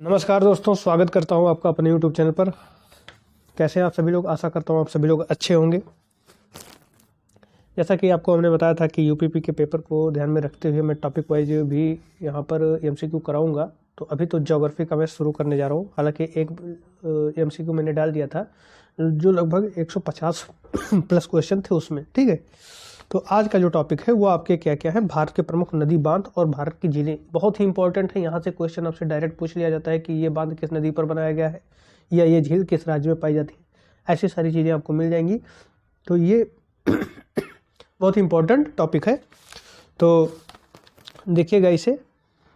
नमस्कार दोस्तों, स्वागत करता हूं आपका अपने YouTube चैनल पर। कैसे हैं आप सभी लोग? आशा करता हूं आप सभी लोग अच्छे होंगे। जैसा कि आपको हमने बताया था कि यूपीपी के पेपर को ध्यान में रखते हुए मैं टॉपिक वाइज भी यहां पर एमसीक्यू कराऊंगा। तो अभी तो ज्योग्राफी का मैं शुरू करने जा रहा हूं। हालांकि एक एमसीक्यू मैंने डाल दिया था जो लगभग 150 प्लस क्वेश्चन थे उसमें, ठीक है। तो आज का जो टॉपिक है वो आपके क्या क्या है, भारत के प्रमुख नदी बांध और भारत की झीलें। बहुत ही इंपॉर्टेंट है। यहाँ से क्वेश्चन आपसे डायरेक्ट पूछ लिया जाता है कि ये बांध किस नदी पर बनाया गया है या ये झील किस राज्य में पाई जाती है। ऐसी सारी चीज़ें आपको मिल जाएंगी। तो ये बहुत ही इंपॉर्टेंट टॉपिक है। तो देखिएगा इसे।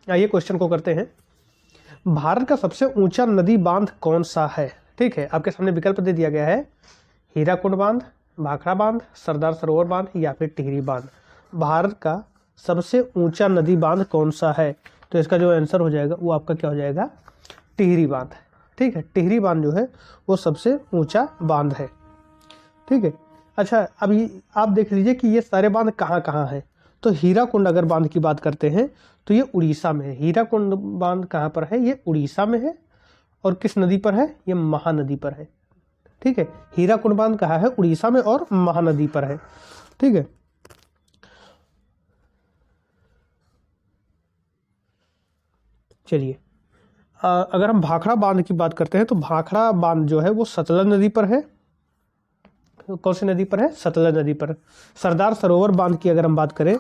आइए क्वेश्चन को करते हैं। भारत का सबसे ऊंचा नदी बांध कौन सा है? ठीक है, आपके सामने विकल्प दे दिया गया है, हीराकुंड बांध, भाखड़ा बांध, सरदार सरोवर बांध या फिर टिहरी बांध। भारत का सबसे ऊंचा नदी बांध कौन सा है? तो इसका जो आंसर हो जाएगा वो आपका क्या हो जाएगा? टिहरी बांध। ठीक है, टिहरी बांध जो है वो सबसे ऊंचा बांध है। ठीक है। अच्छा, अब आप देख लीजिए कि ये सारे बांध कहाँ कहाँ है। तो हीराकुंड अगर बांध की बात करते हैं तो ये उड़ीसा में है। हीराकुंड बांध कहाँ पर है? ये उड़ीसा में है। और किस नदी पर है? ये महानदी पर है। ठीक है, हीराकुंड बांध कहाँ है? उड़ीसा में और महानदी पर है। ठीक है। चलिए, अगर हम भाखड़ा बांध की बात करते हैं तो भाखड़ा बांध जो है वो सतलज नदी पर है। कौन सी नदी पर है? सतलज नदी पर। सरदार सरोवर बांध की अगर हम बात करें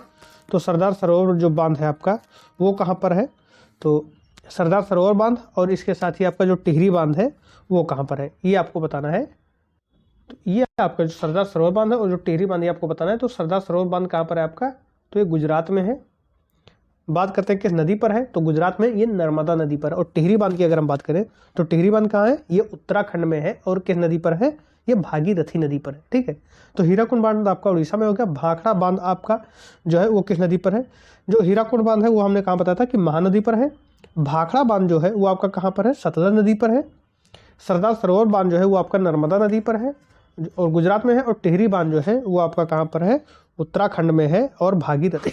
तो सरदार सरोवर जो बांध है आपका वो कहाँ पर है? तो सरदार सरोवर बांध और इसके साथ ही आपका जो टिहरी बांध है वो कहाँ पर है, ये आपको बताना है। तो ये आपका जो सरदार सरोवर बांध है और जो टिहरी बांध है आपको बताना है। तो सरदार सरोवर बांध कहाँ पर है आपका? तो ये गुजरात में है। बात करते हैं किस नदी पर है? तो गुजरात में ये नर्मदा नदी पर। और टिहरी बांध की अगर हम बात करें तो टिहरी बांध कहाँ है? ये उत्तराखंड में है। और किस नदी पर है? ये भागीरथी नदी पर है। ठीक है, तो हीराकुंड बांध आपका उड़ीसा में हो गया। भाखड़ा बांध आपका जो है वो किस नदी पर है? जो हीराकुंड बांध है वो हमने कहाँ बताया था कि महानदी पर है। भाखड़ा बांध जो है वो आपका कहाँ पर है? सतलज नदी पर है। सरदार सरोवर बांध जो है वो आपका नर्मदा नदी पर है और गुजरात में है। और टिहरी बांध जो है वो आपका कहाँ पर है? उत्तराखंड में है और भागीरथी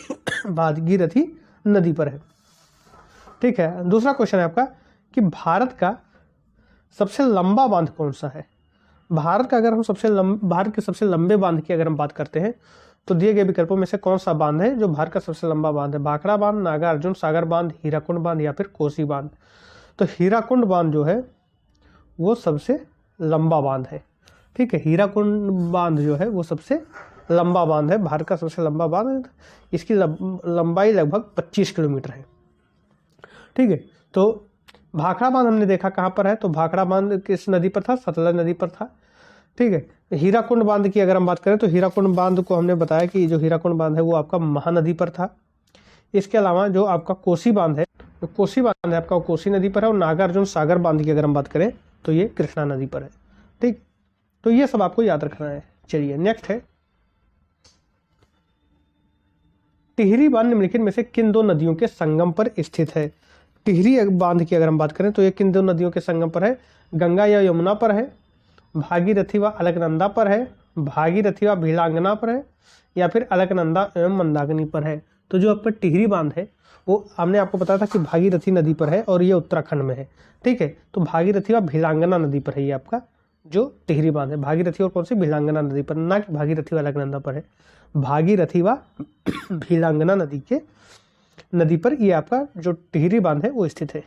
भागीरथी नदी पर है। ठीक है, दूसरा क्वेश्चन है आपका कि भारत का सबसे लंबा बांध कौन सा है? भारत का अगर हम भारत के सबसे लंबे बांध की अगर हम बात करते हैं तो दिए गए विकल्पों में से कौन सा बांध है जो भारत का सबसे लंबा बांध है? भाखड़ा बांध, नागार्जुन सागर बांध, हीराकुंड बांध या फिर कोसी बांध। तो हीराकुंड बांध जो है वो सबसे लंबा बांध है। ठीक है, हीराकुंड बांध जो है वो सबसे लंबा बांध है, भारत का सबसे लंबा बांध है। इसकी लंबाई लगभग 25 किलोमीटर है। ठीक है, तो भाखड़ा बांध हमने देखा कहाँ पर है? तो भाखड़ा बांध किस नदी पर था? सतलज नदी पर था। ठीक है, हीराकुंड बांध की अगर हम बात करें तो हीराकुंड बांध को हमने बताया कि जो हीराकुंड बांध है वो आपका महानदी पर था। इसके अलावा जो आपका कोसी बांध है, जो कोसी बांध है आपका कोसी नदी पर है। और नागार्जुन सागर बांध की अगर हम बात करें तो ये कृष्णा नदी पर है। ठीक, तो ये सब आपको याद रखना है। चलिए नेक्स्ट है, टिहरी बांध निम्नलिखित में से किन दो नदियों के संगम पर स्थित है? टिहरी बांध की अगर हम बात करें तो ये किन दो नदियों के संगम पर है? गंगा या यमुना पर है, भागीरथी व अलकनंदा पर है, भागीरथी व भीलांगना पर है या फिर अलकनंदा एवं मंदाकिनी पर है। तो जो आपका टिहरी बांध है वो हमने आपको बताया था कि भागीरथी नदी पर है और ये उत्तराखंड में है। ठीक है, तो भागीरथी व भीलांगना नदी पर है ये आपका जो टिहरी बांध है। भागीरथी और कौन सी? भीलांगना नदी पर, ना कि भागीरथी व अलकनंदा पर है। भागीरथी व भीलांगना नदी पर ये आपका जो टिहरी बांध है वो स्थित है।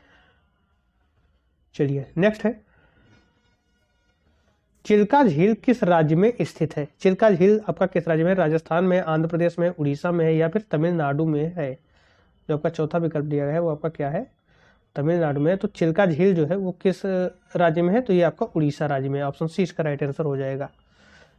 चलिए नेक्स्ट है, चिल्का झील किस राज्य में स्थित है? चिल्का झील आपका किस राज्य में? राजस्थान में, आंध्र प्रदेश में, उड़ीसा में है या फिर तमिलनाडु में है? जो आपका चौथा विकल्प दिया गया है वो आपका क्या है? तमिलनाडु में है। तो चिल्का झील जो है वो किस राज्य में है? तो ये आपका उड़ीसा राज्य में है। ऑप्शन सी इसका राइट आंसर हो जाएगा।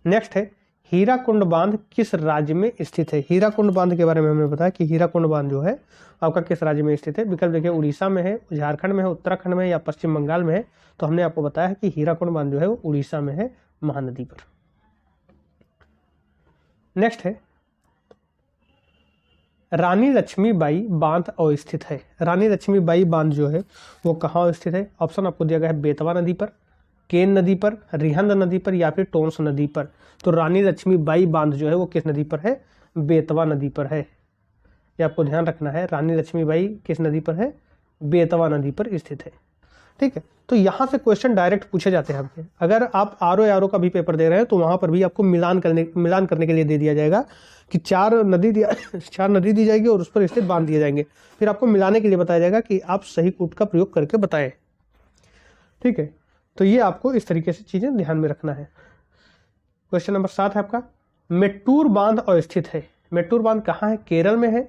नेक्स्ट है, हीराकुंड बांध किस राज्य में स्थित है? हीराकुंड बांध के बारे में हमने बताया कि हीराकुंड बांध जो है आपका किस राज्य में स्थित है? विकल्प देखिए, उड़ीसा में है, झारखंड में है, उत्तराखंड में है या पश्चिम बंगाल में है। तो हमने आपको बताया है कि हीराकुंड बांध जो है वो उड़ीसा में है, महानदी पर। नेक्स्ट है, रानी लक्ष्मीबाई बांध अवस्थित है। रानी लक्ष्मीबाई बांध जो है वो कहाँ स्थित है? ऑप्शन आपको दिया गया है, बेतवा नदी पर, केन नदी पर, रिहंद नदी पर या फिर टोंस नदी पर। तो रानी लक्ष्मीबाई बांध जो है वो किस नदी पर है? बेतवा नदी पर है। ये आपको ध्यान रखना है, रानी लक्ष्मीबाई किस नदी पर है? बेतवा नदी पर स्थित है। ठीक है, तो यहाँ से क्वेश्चन डायरेक्ट पूछे जाते हैं आपके। अगर आप आरओ का भी पेपर दे रहे हैं तो वहाँ पर भी आपको मिलान करने के लिए दे दिया जाएगा कि 4 नदी दी जाएगी और उस पर स्थित बांध दिए जाएंगे, फिर आपको मिलाने के लिए बताया जाएगा कि आप सही कूट का प्रयोग करके बताएं। ठीक है, तो ये आपको इस तरीके से चीजें ध्यान में रखना है। क्वेश्चन नंबर 7 है आपका, मेट्टूर बांध अवस्थित है। मेट्टूर बांध कहाँ है? केरल में है,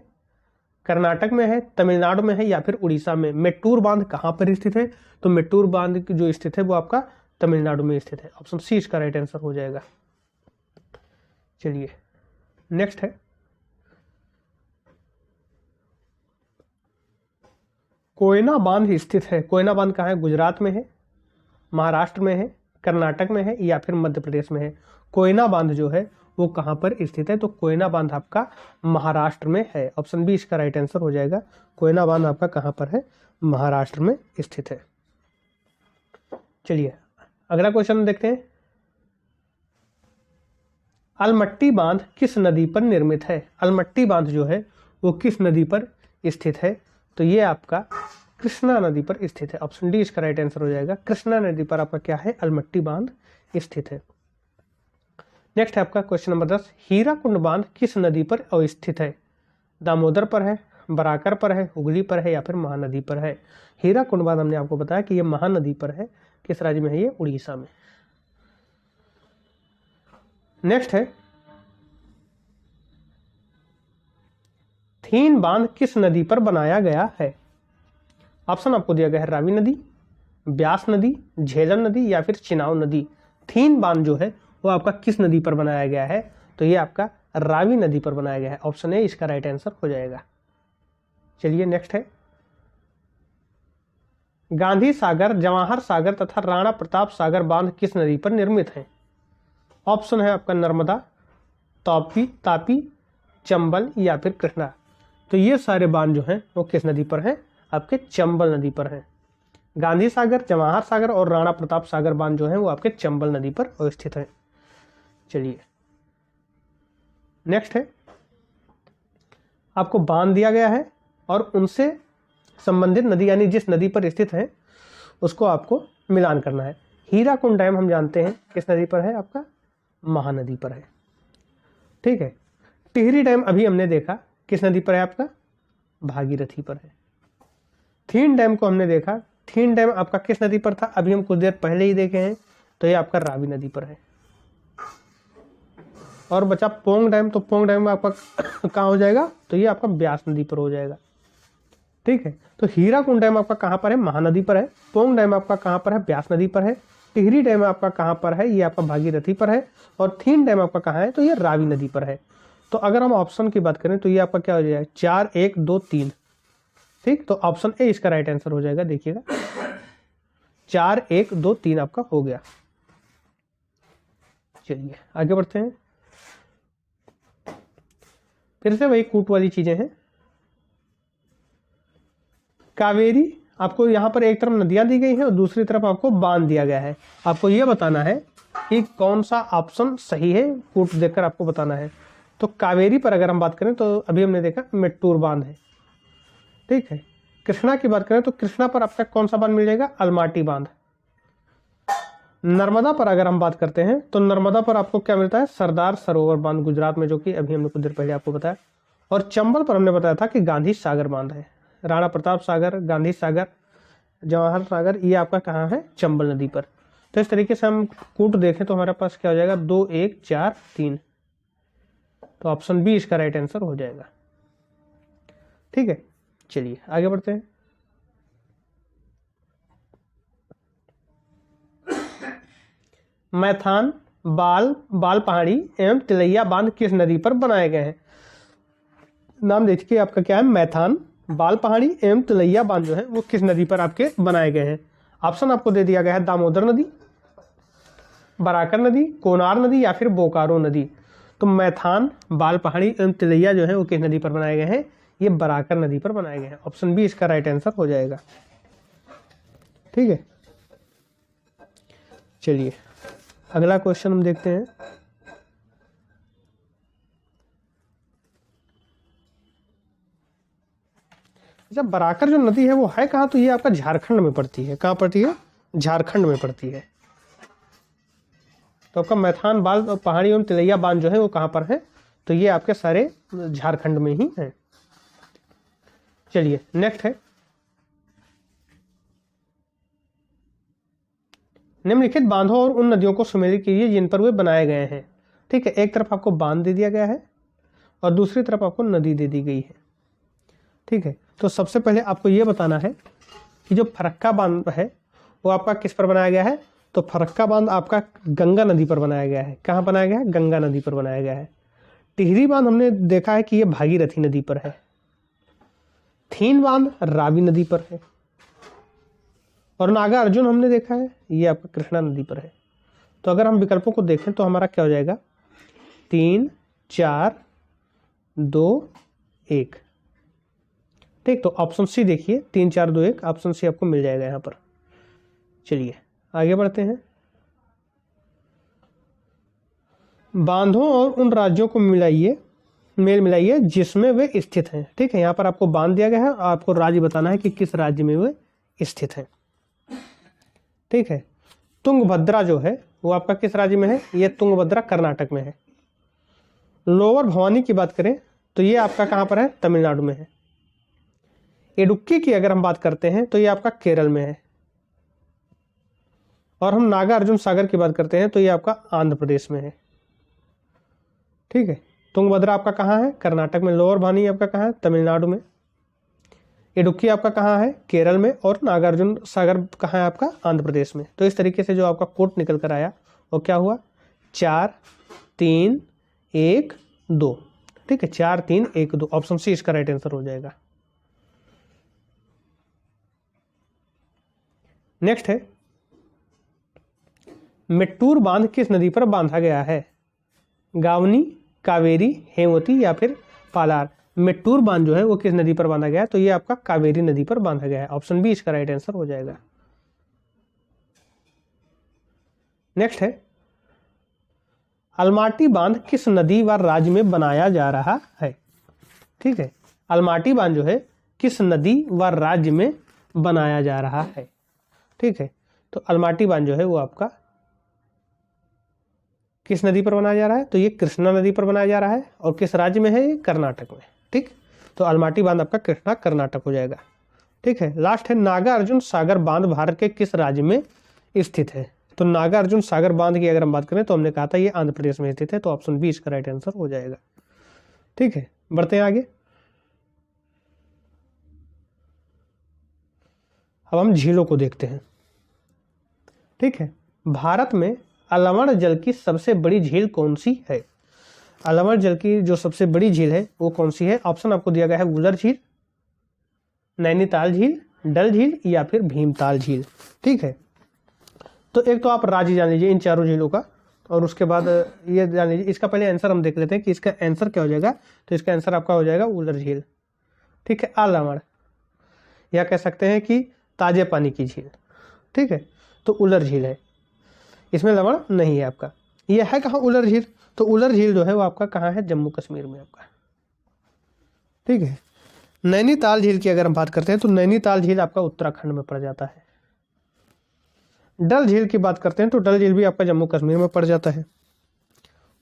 कर्नाटक में है, तमिलनाडु में है या फिर उड़ीसा में। मेट्टूर बांध कहाँ पर स्थित है? तो मेट्टूर बांध जो स्थित है वो आपका तमिलनाडु में स्थित है। ऑप्शन सी इसका राइट आंसर हो जाएगा। चलिए नेक्स्ट है, कोयना बांध स्थित है। कोयना बांध कहाँ है? गुजरात में है, महाराष्ट्र में है, कर्नाटक में है या फिर मध्य प्रदेश में है। कोयना बांध जो है वो कहाँ पर स्थित है? तो कोयना बांध आपका महाराष्ट्र में है। ऑप्शन बी इसका राइट आंसर हो जाएगा। कोयना बांध आपका कहाँ पर है? महाराष्ट्र में स्थित है। चलिए अगला क्वेश्चन देखते हैं, अलमट्टी बांध किस नदी पर निर्मित है? अलमट्टी बांध जो है वो किस नदी पर स्थित है? तो ये आपका कृष्णा नदी पर स्थित है। ऑप्शन डी इसका राइट आंसर हो जाएगा। कृष्णा नदी पर आपका क्या है? अलमट्टी बांध स्थित है। नेक्स्ट है आपका क्वेश्चन नंबर 10, हीराकुंड बांध किस नदी पर अवस्थित है? दामोदर पर है, बराकर पर है, हुगली पर है या फिर महानदी पर है। हीराकुंड बांध हमने आपको बताया कि ये महानदी पर है। किस राज्य में है ये? उड़ीसा में। नेक्स्ट है, थीन बांध किस नदी पर बनाया गया है? ऑप्शन आपको दिया गया है रावी नदी, ब्यास नदी, झेलम नदी या फिर चिनाव नदी। थीन बांध जो है वो आपका किस नदी पर बनाया गया है? तो ये आपका रावी नदी पर बनाया गया है। ऑप्शन ए इसका राइट आंसर हो जाएगा। चलिए नेक्स्ट है, गांधी सागर, जवाहर सागर तथा राणा प्रताप सागर बांध किस नदी पर निर्मित है? ऑप्शन है आपका नर्मदा, तापी, चंबल या फिर कृष्णा। तो ये सारे बांध जो हैं वो किस नदी पर हैं? आपके चंबल नदी पर हैं। गांधी सागर, जवाहर सागर और राणा प्रताप सागर बांध जो हैं वो आपके चंबल नदी पर अवस्थित हैं। चलिए नेक्स्ट है, आपको बांध दिया गया है और उनसे संबंधित नदी यानी जिस नदी पर स्थित है उसको आपको मिलान करना है। हीराकुंड डैम हम जानते हैं किस नदी पर है? आपका महानदी पर है। ठीक है, टिहरी डैम अभी हमने देखा किस नदी पर है? आपका भागीरथी पर है। थीन डैम को हमने देखा, थीन डैम आपका किस नदी पर था? अभी हम कुछ देर पहले ही देखे हैं, तो ये आपका रावी नदी पर है। और बचा पोंग डैम, तो पोंग डैम आपका कहाँ हो जाएगा? तो ये आपका ब्यास नदी पर हो जाएगा। ठीक है, तो हीराकुंड डैम आपका कहाँ पर है? महानदी पर है। पोंग डैम आपका कहाँ पर है? ब्यास नदी पर है। टिहरी डैम आपका कहाँ पर है? ये आपका भागीरथी पर है। और थीन डैम आपका कहाँ है? तो ये रावी नदी पर है। तो अगर हम ऑप्शन की बात करें तो ये आपका क्या हो जाएगा? 4, 1, 2, 3। ठीक, तो ऑप्शन ए इसका राइट आंसर हो जाएगा। देखिएगा 4, 1, 2, 3 आपका हो गया। चलिए आगे बढ़ते हैं, फिर से वही कूट वाली चीजें हैं। कावेरी, आपको यहाँ पर एक तरफ नदियां दी गई हैं और दूसरी तरफ आपको बांध दिया गया है। आपको ये बताना है कि कौन सा ऑप्शन सही है, कूट देखकर आपको बताना है। तो कावेरी पर अगर हम बात करें तो अभी हमने देखा मेट्टूर बांध है। ठीक है, कृष्णा की बात करें तो कृष्णा पर आपका कौन सा बांध मिल जाएगा? अलमाटी बांध। नर्मदा पर अगर हम बात करते हैं तो नर्मदा पर आपको क्या मिलता है? सरदार सरोवर बांध, गुजरात में, जो कि अभी हमने कुछ देर पहले आपको बताया। और चंबल पर हमने बताया था कि गांधी सागर बांध है। राणा प्रताप सागर, गांधी सागर, जवाहर सागर, ये आपका कहाँ है? चंबल नदी पर। तो इस तरीके से हम कूट देखें तो हमारे पास क्या हो जाएगा? 2, 1, 4, 3। तो ऑप्शन बी इसका राइट आंसर हो जाएगा। ठीक है, चलिए आगे बढ़ते हैं। मैथान, बाल पहाड़ी एवं तिलैया बांध किस नदी पर बनाए गए हैं? नाम देखिए आपका क्या है? मैथान, बाल पहाड़ी एवं तिलैया बांध जो है वो किस नदी पर आपके बनाए गए हैं? ऑप्शन आपको दे दिया गया है दामोदर नदी, बराकर नदी, कोनार नदी या फिर बोकारो नदी। तो मैथान, बाल पहाड़ी एवं तिलैया जो है वो किस नदी पर बनाए गए हैं? ये बराकर नदी पर बनाए गए हैं। ऑप्शन बी इसका राइट आंसर हो जाएगा। ठीक है, चलिए अगला क्वेश्चन हम देखते हैं। अच्छा, बराकर जो नदी है वो है कहाँ, तो ये आपका झारखंड में पड़ती है। कहाँ पड़ती है, झारखंड में पड़ती है। तो आपका मैथान बांध और पहाड़ी एवं तिलैया बांध जो है वो कहाँ पर है, तो ये आपके सारे झारखंड में ही हैं। चलिए नेक्स्ट है, निम्नलिखित बांधों और उन नदियों को सुमेलित कीजिए जिन पर वे बनाए गए हैं। ठीक है, एक तरफ आपको बांध दे दिया गया है और दूसरी तरफ आपको नदी दे दी गई है। ठीक है, तो सबसे पहले आपको ये बताना है कि जो फरक्का बांध है वो आपका किस पर बनाया गया है, तो फरक्का बांध आपका गंगा नदी पर बनाया गया है। कहाँ बनाया गया है, गंगा नदी पर बनाया गया है। टिहरी बांध हमने देखा है कि ये भागीरथी नदी पर है। थीन बांध रावी नदी पर है और नागा अर्जुन हमने देखा है ये आपका कृष्णा नदी पर है। तो अगर हम विकल्पों को देखें तो हमारा क्या हो जाएगा, 3 4 2 1। ठीक, तो ऑप्शन सी देखिए, 3 4 2 1 ऑप्शन सी आपको मिल जाएगा यहाँ पर। चलिए आगे बढ़ते हैं। बांधों और उन राज्यों को मेल मिलाइए जिसमें वे स्थित हैं। ठीक है, यहाँ पर आपको बांध दिया गया है, आपको राज्य बताना है कि किस राज्य में वे स्थित हैं। ठीक है, तुंगभद्रा जो है वो आपका किस राज्य में है, ये तुंगभद्रा कर्नाटक में है। लोअर भवानी की बात करें तो ये आपका कहाँ पर है, तमिलनाडु में है। इडुक्की की अगर हम बात करते हैं तो ये आपका केरल में है। और हम नागा अर्जुन सागर की बात करते हैं तो ये आपका आंध्र प्रदेश में है। ठीक है, तुंगभद्रा आपका कहाँ है, कर्नाटक में। लोअर भवानी आपका कहाँ है, तमिलनाडु में। इडुक्की आपका कहाँ है, केरल में। और नागार्जुन सागर कहाँ है आपका, आंध्र प्रदेश में। तो इस तरीके से जो आपका कोड निकल कर आया वो क्या हुआ, 4 3 1 2। ठीक है, 4 3 1 2 ऑप्शन सी इसका राइट आंसर हो जाएगा। नेक्स्ट है, मेट्टूर बांध किस नदी पर बांधा गया है, गावनी, कावेरी, हेमवती या फिर पालार। मेट्टूर बांध जो है वो किस नदी पर बांधा गया है, तो ये आपका कावेरी नदी पर बांधा गया है। ऑप्शन बी इसका राइट आंसर हो जाएगा। नेक्स्ट है, अलमाटी बांध किस नदी व राज्य में बनाया जा रहा है। ठीक है, अलमाटी बांध जो है किस नदी व राज्य में बनाया जा रहा है। ठीक है, तो अलमाटी बांध जो है वो आपका किस नदी पर बनाया जा रहा है, तो ये कृष्णा नदी पर बनाया जा रहा है। और किस राज्य में है, ये कर्नाटक में। ठीक, तो अलमाटी बांध आपका कृष्णा कर्नाटक हो जाएगा। ठीक है, लास्ट है, नागा अर्जुन सागर बांध भारत के किस राज्य में स्थित है। तो नागा अर्जुन सागर बांध की अगर हम बात करें तो हमने कहा था ये आंध्र प्रदेश में स्थित है। तो ऑप्शन बी इसका राइट आंसर हो जाएगा। ठीक है, बढ़ते हैं आगे। अब हम झीलों को देखते हैं। ठीक है, भारत में अलवण जल की सबसे बड़ी झील कौन सी है। अलवण जल की जो सबसे बड़ी झील है वो कौन सी है। ऑप्शन आपको दिया गया है, वुलर झील, नैनीताल झील, डल झील या फिर भीमताल झील। ठीक है, तो एक तो आप राज्य जान लीजिए इन चारों झीलों का, और उसके बाद ये जान लीजिए। इसका पहले आंसर हम देख लेते हैं कि इसका आंसर क्या हो जाएगा। तो इसका आंसर आपका हो जाएगा वुलर झील। ठीक है, अलवण या कह सकते हैं कि ताजे पानी की झील। ठीक है, तो उलर झील है, इसमें लवण नहीं है आपका। ये है कहाँ, उलर झील। तो उलर झील जो है वो आपका कहाँ है, जम्मू कश्मीर में आपका। ठीक है, नैनीताल झील की अगर हम बात करते हैं तो नैनीताल झील आपका उत्तराखंड में पड़ जाता है। डल झील की बात करते हैं तो डल झील भी आपका जम्मू कश्मीर में पड़ जाता है।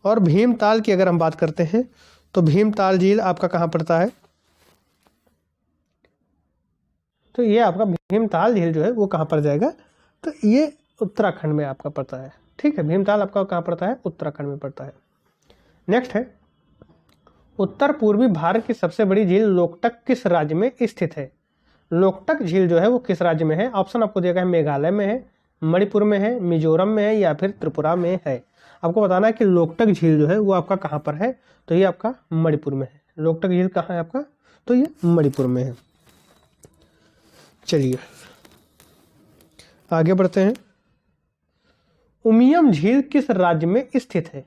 और भीमताल की अगर हम बात करते हैं तो भीमताल झील आपका कहाँ पड़ता है, तो ये आपका भीमताल झील जो है वो कहाँ पड़ जाएगा, तो ये उत्तराखंड में आपका पड़ता है। ठीक है, भीमताल आपका कहाँ पड़ता है, उत्तराखंड में पड़ता है। नेक्स्ट है, उत्तर पूर्वी भारत की सबसे बड़ी झील लोकटक किस राज्य में स्थित है। लोकटक झील जो है वो किस राज्य में है। ऑप्शन आपको दिया गया है, मेघालय में है, मणिपुर में है, मिजोरम में है या फिर त्रिपुरा में है। आपको बताना है कि लोकटक झील जो है वो आपका कहाँ पर है, तो ये आपका मणिपुर में है। लोकटक झील कहाँ है आपका, तो ये मणिपुर में है। चलिए आगे बढ़ते हैं। उमियम झील किस राज्य में स्थित है।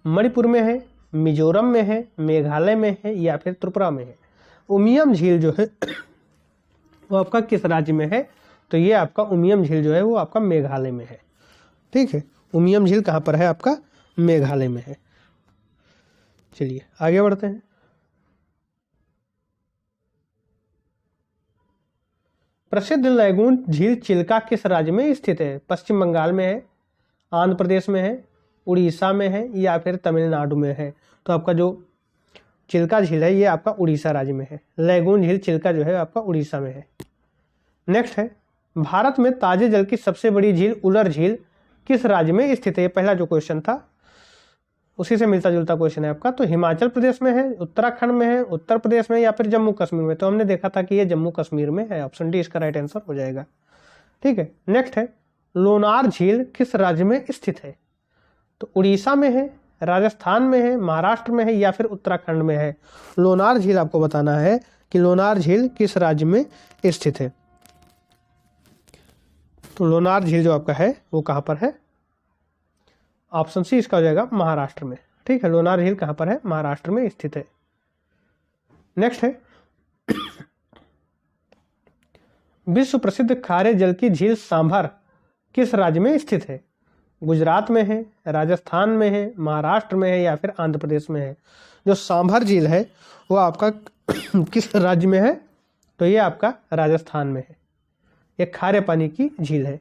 मणिपुर में है, मिजोरम में है, मेघालय में है या फिर त्रिपुरा में है। उमियम झील जो है वो आपका किस राज्य में है, तो ये आपका उमियम झील जो है वो आपका मेघालय में है। ठीक है, उमियम झील कहाँ पर है आपका, मेघालय में है। चलिए आगे बढ़ते हैं। प्रसिद्ध लैगून झील चिल्का किस राज्य में स्थित है? पश्चिम बंगाल में है, आंध्र प्रदेश में है, उड़ीसा में है या फिर तमिलनाडु में है? तो आपका जो चिल्का झील है ये आपका उड़ीसा राज्य में है। लैगून झील चिल्का जो है आपका उड़ीसा में है। नेक्स्ट है, भारत में ताजे जल की सबसे बड़ी झील उलर झील किस राज्य में स्थित है? पहला जो क्वेश्चन था उसी से मिलता जुलता क्वेश्चन है आपका। तो हिमाचल प्रदेश में है, उत्तराखंड में है, उत्तर प्रदेश में या फिर जम्मू कश्मीर में? तो हमने देखा था कि ये जम्मू कश्मीर में है। ऑप्शन डी इसका राइट आंसर हो जाएगा। ठीक है, नेक्स्ट है, लोनार झील किस राज्य में स्थित है? तो उड़ीसा में है, राजस्थान में है, महाराष्ट्र में है या फिर उत्तराखंड में है? लोनार झील आपको बताना है कि लोनार झील किस राज्य में स्थित है। तो लोनार झील जो आपका है वो कहां पर है? ऑप्शन सी इसका हो जाएगा महाराष्ट्र में। ठीक है, लोनार झील कहां पर है? महाराष्ट्र में स्थित है। नेक्स्ट है, विश्व प्रसिद्ध खारे जल की झील सांभर किस राज्य में स्थित है? गुजरात में है, राजस्थान में है, महाराष्ट्र में है या फिर आंध्र प्रदेश में है? जो सांभर झील है वो आपका किस राज्य में है? तो ये आपका राजस्थान में है। ये खारे पानी की झील है।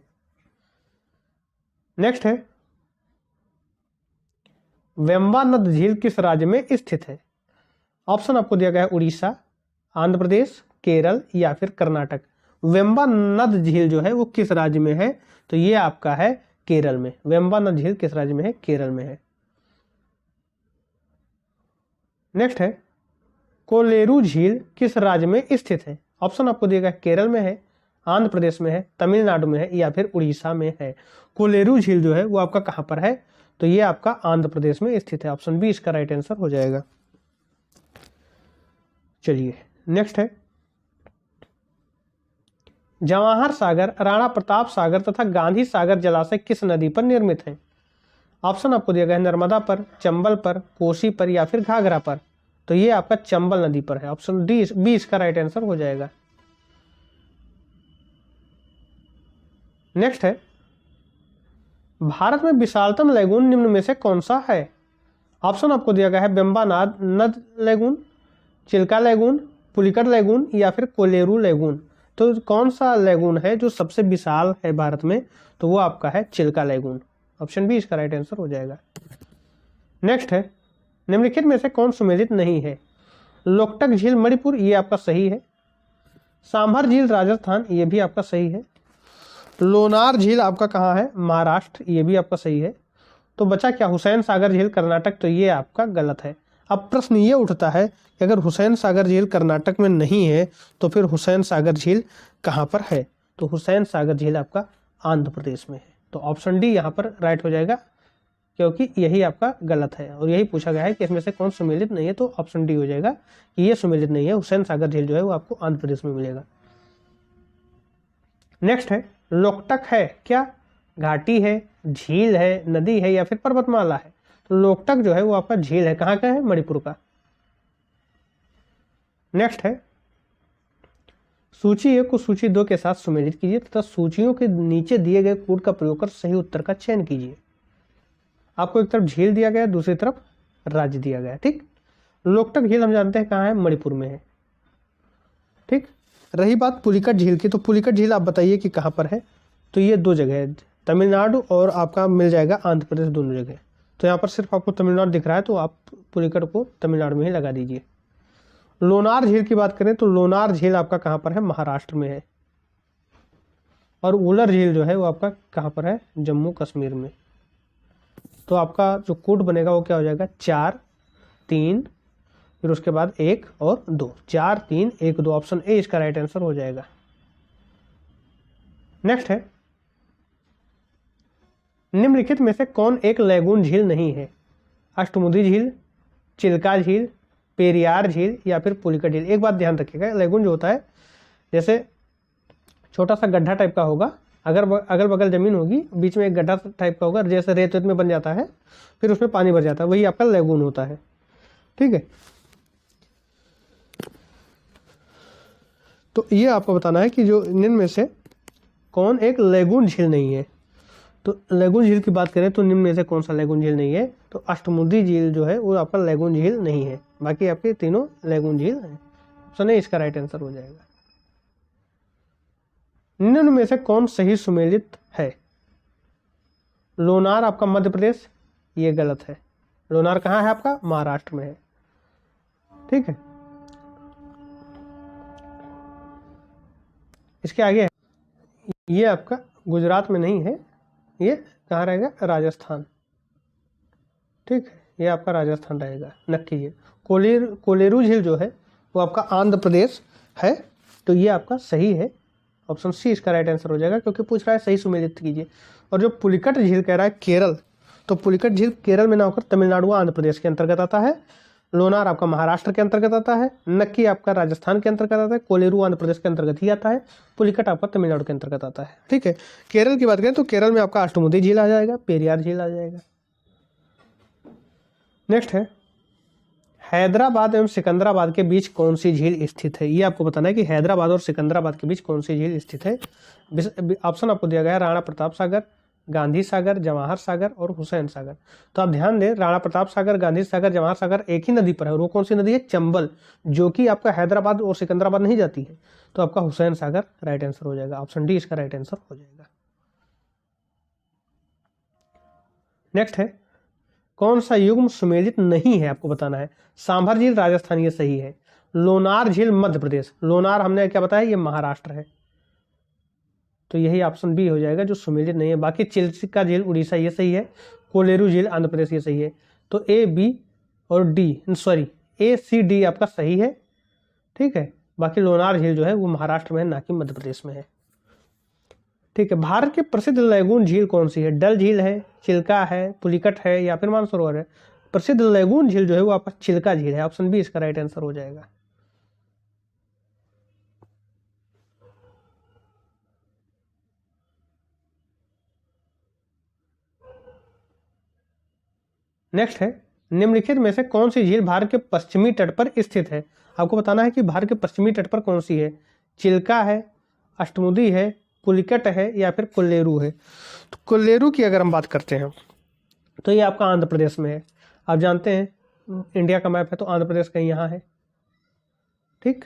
नेक्स्ट है, वेम्बानद झील किस राज्य में स्थित है? ऑप्शन आपको दिया गया है उड़ीसा, आंध्र प्रदेश, केरल या फिर कर्नाटक। वेम्बानद झील जो है वो किस राज्य में है? तो ये आपका है केरल में। वेम्बानद झील किस राज्य में है? केरल में है। नेक्स्ट है, कोलेरू झील किस राज्य में स्थित है? ऑप्शन आपको दिया गया है केरल में है, आंध्र प्रदेश में है, तमिलनाडु में है या फिर उड़ीसा में है? कोलेरू झील जो है वो आपका कहां पर है? तो ये आपका आंध्र प्रदेश में स्थित है। ऑप्शन बी इसका राइट आंसर हो जाएगा। चलिए नेक्स्ट है, जवाहर सागर, राणा प्रताप सागर तथा गांधी सागर जलाशय किस नदी पर निर्मित है? ऑप्शन आपको दिया गया है नर्मदा पर, चंबल पर, कोसी पर या फिर घाघरा पर? तो ये आपका चंबल नदी पर है। ऑप्शन डी बी इसका राइट आंसर हो जाएगा। नेक्स्ट है, भारत में विशालतम लैगून निम्न में से कौन सा है? ऑप्शन आपको दिया गया है Vembanad lagoon, Chilika lagoon, Pulicat lagoon या फिर कोलेरू लैगून? तो कौन सा लैगून है जो सबसे विशाल है भारत में? तो वो आपका है चिल्का लैगून। ऑप्शन बी इसका राइट आंसर हो जाएगा। नेक्स्ट है, निम्नलिखित में से कौन सुमेलित नहीं है? लोकटक झील मणिपुर, ये आपका सही है। सांभर झील राजस्थान, ये भी आपका सही है। लोनार झील आपका कहाँ है? महाराष्ट्र, ये भी आपका सही है। तो बचा क्या? हुसैन सागर झील कर्नाटक, तो ये आपका गलत है। अब प्रश्न ये उठता है कि अगर हुसैन सागर झील कर्नाटक में नहीं है तो फिर हुसैन सागर झील कहाँ पर है? तो हुसैन सागर झील आपका आंध्र प्रदेश में है। तो ऑप्शन डी यहाँ पर राइट हो जाएगा, क्योंकि यही आपका गलत है और यही पूछा गया है कि इसमें से कौन सुमेलित नहीं है। तो ऑप्शन डी हो जाएगा कि ये सुमेलित नहीं है। हुसैन सागर झील जो है वो आपको आंध्र प्रदेश में मिलेगा। नेक्स्ट है, लोकटक है क्या? घाटी है, झील है, नदी है या फिर पर्वतमाला है? तो लोकटक जो है वो आपका झील है। कहाँ का है? मणिपुर का। नेक्स्ट है, सूची 1 को सूची 2 के साथ सुमेलित कीजिए तथा सूचियों के नीचे दिए गए कोड का प्रयोग कर सही उत्तर का चयन कीजिए। आपको एक तरफ झील दिया गया, दूसरी तरफ राज्य दिया गया। ठीक, लोकटक झील हम जानते हैं कहाँ है? मणिपुर में है। ठीक, रही बात पुलिकट झील की, तो पुलिकट झील आप बताइए कि कहाँ पर है? तो ये 2 जगह है, तमिलनाडु और आपका मिल जाएगा आंध्र प्रदेश, दोनों जगह। तो यहाँ पर सिर्फ आपको तमिलनाडु दिख रहा है तो आप पुलिकट को तमिलनाडु में ही लगा दीजिए। लोनार झील की बात करें तो लोनार झील आपका कहाँ पर है? महाराष्ट्र में है। और उलर झील जो है वो आपका कहाँ पर है? जम्मू कश्मीर में। तो आपका जो कोड बनेगा वो क्या हो जाएगा? 4 3 फिर उसके बाद 1 और 2। 4 3 1 2। ऑप्शन ए इसका राइट आंसर हो जाएगा। नेक्स्ट है, निम्नलिखित में से कौन एक लैगून झील नहीं है? अष्टमुदी झील, चिल्का झील, पेरियार झील या फिर पुलिकट झील? एक बात ध्यान रखिएगा, लैगून जो होता है जैसे छोटा सा गड्ढा टाइप का होगा, अगर अगल बगल जमीन होगी, बीच में एक गड्ढा टाइप का होगा, जैसे रेत वेत में बन जाता है, फिर उसमें पानी भर जाता है, वही आपका लैगून होता है। ठीक है, तो ये आपको बताना है कि जो निम्न में से कौन एक लैगून झील नहीं है। तो लैगून झील की बात करें तो निम्न में से कौन सा लैगून झील नहीं है? तो अष्टमुदी झील जो है वो आपका लैगून झील नहीं है। बाकी आपके तीनों लैगून झील हैं। ऑप्शन ए इसका राइट आंसर हो जाएगा। निम्न में से कौन सही सुमेलित है? लोनार आपका मध्य प्रदेश, ये गलत है। लोनार कहाँ है आपका? महाराष्ट्र में है। ठीक है, इसके आगे है, ये आपका गुजरात में नहीं है, ये कहाँ रहेगा? राजस्थान। ठीक है, ये आपका राजस्थान रहेगा नक्की। ये कोलेरू झील जो है वो आपका आंध्र प्रदेश है, तो ये आपका सही है। ऑप्शन सी इसका राइट आंसर हो जाएगा, क्योंकि पूछ रहा है सही सुमेलित कीजिए। और जो पुलिकट झील कह रहा है केरल, तो पुलिकट झील केरल में ना होकर तमिलनाडु व आंध्र प्रदेश के अंतर्गत आता है। लोनार आपका महाराष्ट्र के अंतर्गत आता है। नक्की आपका राजस्थान के अंतर्गत आता है। कोलेरू आंध्र प्रदेश के अंतर्गत ही आता है। पुलिकट आपका तमिलनाडु के अंतर्गत आता है। ठीक है, केरल की बात करें तो केरल में आपका अष्टमुदी झील आ जाएगा, पेरियार झील आ जाएगा। नेक्स्ट है, हैदराबाद एवं सिकंदराबाद के बीच कौन सी झील स्थित है? ये आपको बताना है कि हैदराबाद और सिकंदराबाद के बीच कौन सी झील स्थित है। ऑप्शन आपको दिया गया है राणा प्रताप सागर, गांधी सागर, जवाहर सागर और हुसैन सागर। तो आप ध्यान दें, राणा प्रताप सागर, गांधी सागर, जवाहर सागर एक ही नदी पर है, और वो कौन सी नदी है? चंबल, जो कि आपका हैदराबाद और सिकंदराबाद नहीं जाती है। तो आपका हुसैन सागर राइट आंसर हो जाएगा। ऑप्शन डी इसका राइट आंसर हो जाएगा। नेक्स्ट है, कौन सा युग्म सुमेलित नहीं है? आपको बताना है। सांभर झील राजस्थान, ये सही है। लोनार झील मध्य प्रदेश, लोनार हमने क्या बताया? ये महाराष्ट्र है, तो यही ऑप्शन बी हो जाएगा जो सुमेलित नहीं है। बाकी चिल्का झील उड़ीसा, ये सही है। कोलेरू झील आंध्र प्रदेश, ये सही है। तो ए, बी और डी, सॉरी ए, सी, डी आपका सही है। ठीक है, बाकी लोनार झील जो है वो महाराष्ट्र में है, ना कि मध्य प्रदेश में है। ठीक है, भारत की प्रसिद्ध लैगून झील कौन सी है? डल झील है, चिल्का है, पुलिकट है या फिर मानसरोवर है? प्रसिद्ध लैगून झील जो है वो आपका चिल्का झील है। ऑप्शन बी इसका राइट आंसर हो जाएगा। नेक्स्ट है, निम्नलिखित में से कौन सी झील भारत के पश्चिमी तट पर स्थित है? आपको बताना है कि भारत के पश्चिमी तट पर कौन सी है। चिल्का है, अष्टमुदी है, पुलिकट है या फिर कोल्लेरू है? तो कोल्लेरू की अगर हम बात करते हैं तो ये आपका आंध्र प्रदेश में है। आप जानते हैं इंडिया का मैप है तो आंध्र प्रदेश कहीं यहाँ है। ठीक,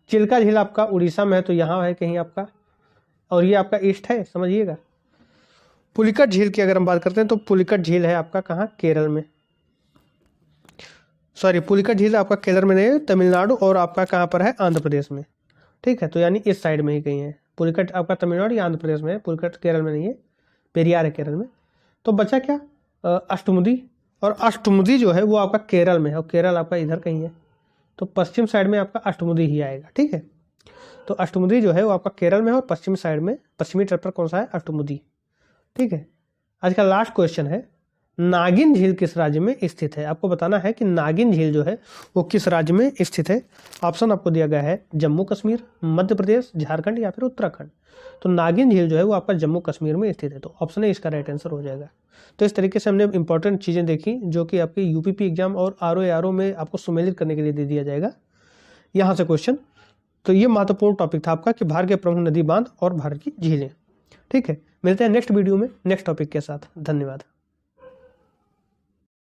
चिल्का झील आपका उड़ीसा में है, तो यहाँ है कहीं आपका, और ये आपका ईस्ट है, समझिएगा। पुलिकट झील की अगर हम बात करते हैं तो पुलिकट झील है आपका कहाँ? केरल में। सॉरी, पुलिकट झील आपका केरल में नहीं है, तमिलनाडु और आपका कहाँ पर है? आंध्र प्रदेश में। ठीक है, तो यानी इस साइड में ही कहीं है। पुलिकट आपका तमिलनाडु या आंध्र प्रदेश में है, पुलिकट केरल में नहीं है, पेरियार है केरल में। तो बचा क्या? अष्टमुदी, और अष्टमुदी जो है वो आपका केरल में है, और केरल आपका इधर कहीं है, तो पश्चिम साइड में आपका अष्टमुदी ही आएगा। ठीक है, तो अष्टमुदी जो है वो आपका केरल में है, और पश्चिमी साइड में, पश्चिमी तट पर कौन सा है? अष्टमुदी। ठीक है, आज का लास्ट क्वेश्चन है, नागिन झील किस राज्य में स्थित है? आपको बताना है कि नागिन झील जो है वो किस राज्य में स्थित है। ऑप्शन आपको दिया गया है जम्मू कश्मीर, मध्य प्रदेश, झारखंड या फिर उत्तराखंड। तो नागिन झील जो है वो आपका जम्मू कश्मीर में स्थित है, तो ऑप्शन ए इसका राइट आंसर हो जाएगा। तो इस तरीके से हमने इंपॉर्टेंट चीज़ें देखी जो कि आपके यूपीपी एग्जाम और आरओ में आपको सुमेलित करने के लिए दे दिया जाएगा यहाँ से क्वेश्चन। तो ये महत्वपूर्ण टॉपिक था आपका कि भारत के प्रमुख नदी बांध और भारत की झीलें। ठीक है, मिलते हैं नेक्स्ट वीडियो में नेक्स्ट टॉपिक के साथ। धन्यवाद।